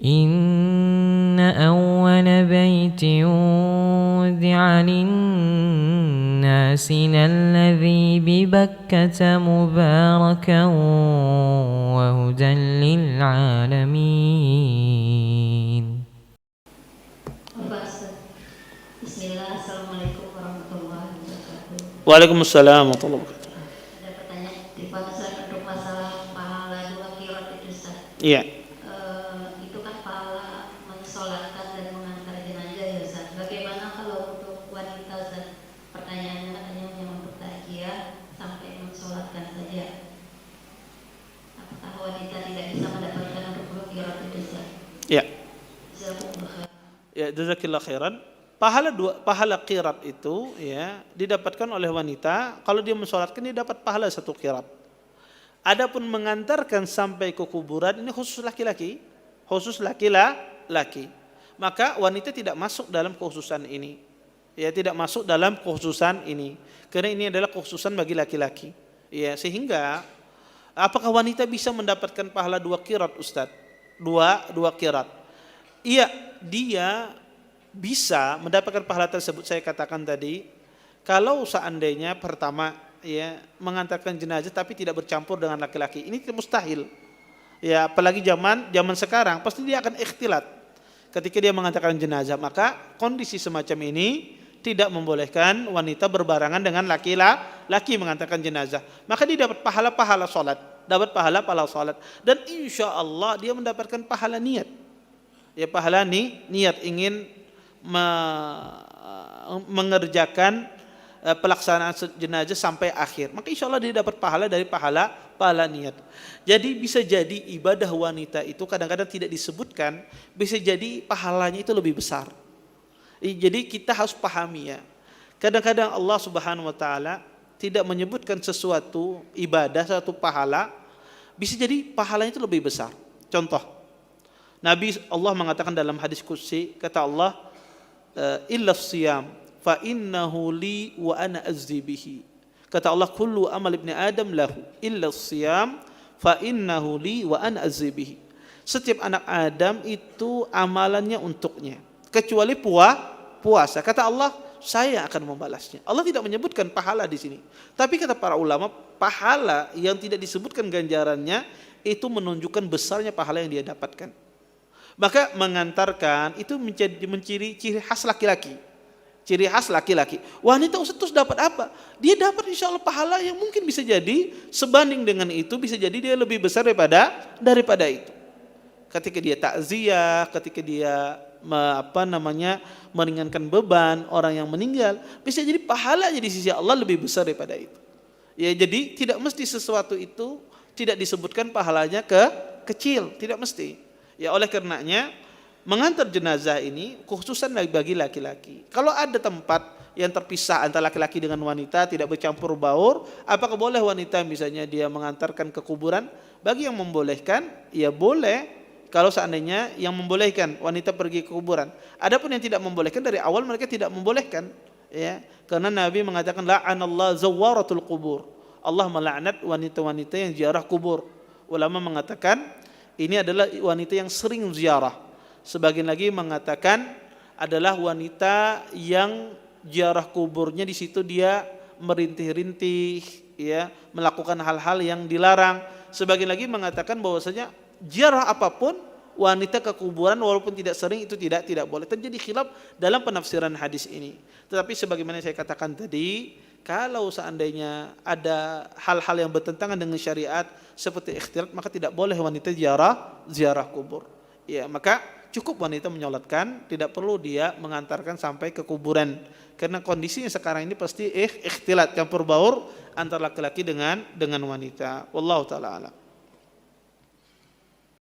إن أول بيت وضع للناس للذي ببكة مباركا وهدى للعالمين. Bismillah, Assalamualaikum warahmatullahi wabarakatuh. Waalaikumsalam warahmatullahi wabarakatuh. Ada pertanyaan di untuk masalah pahala dua qiraat itu, Ustaz. Iya. Itu kan pahala mensolatkan dan mengantar jenazah ya, Ustaz. Bagaimana kalau untuk wanita, Ustaz? Pertanyaannya katanya hanya untuk takziah sampai mensolatkan saja. Apakah wanita tidak bisa mendapatkan untuk dua qiraat itu, Ustaz? Iya. Jazakumullah. Ya, jazakillah khairan. Pahala qirat itu ya didapatkan oleh wanita kalau dia mensolatkan dia dapat pahala satu qirat. Adapun mengantarkan sampai ke kuburan ini khusus laki-laki, Maka wanita tidak masuk dalam kekhususan ini. Ya, tidak masuk dalam kekhususan ini. Karena ini adalah kekhususan bagi laki-laki. Ya, sehingga apakah wanita bisa mendapatkan pahala dua qirat, Ustaz? Dua qirat. Iya, dia bisa mendapatkan pahala tersebut. Saya katakan tadi, kalau seandainya pertama ya mengantarkan jenazah tapi tidak bercampur dengan laki-laki, ini mustahil. Ya, apalagi zaman sekarang pasti dia akan ikhtilat ketika dia mengantarkan jenazah. Maka kondisi semacam ini tidak membolehkan wanita berbarangan dengan laki-laki mengantarkan jenazah. Maka dia dapat pahala salat, dan insya Allah dia mendapatkan pahala niat. Ya, pahala niat ingin mengerjakan pelaksanaan jenazah sampai akhir, maka insya Allah dia dapat pahala dari pahala niat. Jadi bisa jadi ibadah wanita itu kadang-kadang tidak disebutkan, bisa jadi pahalanya itu lebih besar. Jadi kita harus pahami ya, kadang-kadang Allah Subhanahu wa taala tidak menyebutkan sesuatu ibadah, suatu pahala, bisa jadi pahalanya itu lebih besar. Contoh, Allah mengatakan dalam hadis qudsi, kata Allah, illa siyam fa innahu li wa ana azzi bihi. Kata Allah, kullu amal ibni adam lahu illa siyam fa innahu li wa ana azzi bihi. Setiap anak Adam itu amalannya untuknya kecuali puasa. Kata Allah, saya akan membalasnya. Allah tidak menyebutkan pahala di sini. Tapi kata para ulama, pahala yang tidak disebutkan ganjarannya itu menunjukkan besarnya pahala yang dia dapatkan. Maka mengantarkan itu menciri ciri khas laki-laki. Ciri khas laki-laki. Wanita Ustaz terus dapat apa? Dia dapat insya Allah pahala yang mungkin bisa jadi sebanding dengan itu, bisa jadi dia lebih besar daripada itu. Ketika dia takziah, ketika dia meringankan beban orang yang meninggal, bisa jadi pahalanya di sisi Allah lebih besar daripada itu. Ya, jadi tidak mesti sesuatu itu tidak disebutkan pahalanya kecil, tidak mesti. Ya, oleh karenanya mengantar jenazah ini khususan bagi laki-laki. Kalau ada tempat yang terpisah antara laki-laki dengan wanita tidak bercampur baur, apakah boleh wanita misalnya dia mengantarkan ke kuburan? Bagi yang membolehkan, ya boleh. Kalau seandainya yang membolehkan wanita pergi ke kuburan. Adapun yang tidak membolehkan, dari awal mereka tidak membolehkan, ya. Karena Nabi mengatakan la'anallahu zawaratul qubur. Allah melaknat wanita-wanita yang ziarah kubur. Ulama mengatakan ini adalah wanita yang sering ziarah. Sebagian lagi mengatakan adalah wanita yang ziarah kuburnya di situ dia merintih-rintih, ya, melakukan hal-hal yang dilarang. Sebagian lagi mengatakan bahwasanya ziarah apapun wanita ke kuburan walaupun tidak sering itu tidak boleh. Terjadi khilaf dalam penafsiran hadis ini. Tetapi sebagaimana saya katakan tadi, kalau seandainya ada hal-hal yang bertentangan dengan syariat seperti ikhtilat, maka tidak boleh wanita ziarah kubur. Ya, maka cukup wanita menyolatkan, tidak perlu dia mengantarkan sampai ke kuburan. Karena kondisinya sekarang ini pasti ikhtilat, campur baur antara laki-laki dengan wanita. Wallahu taala alam.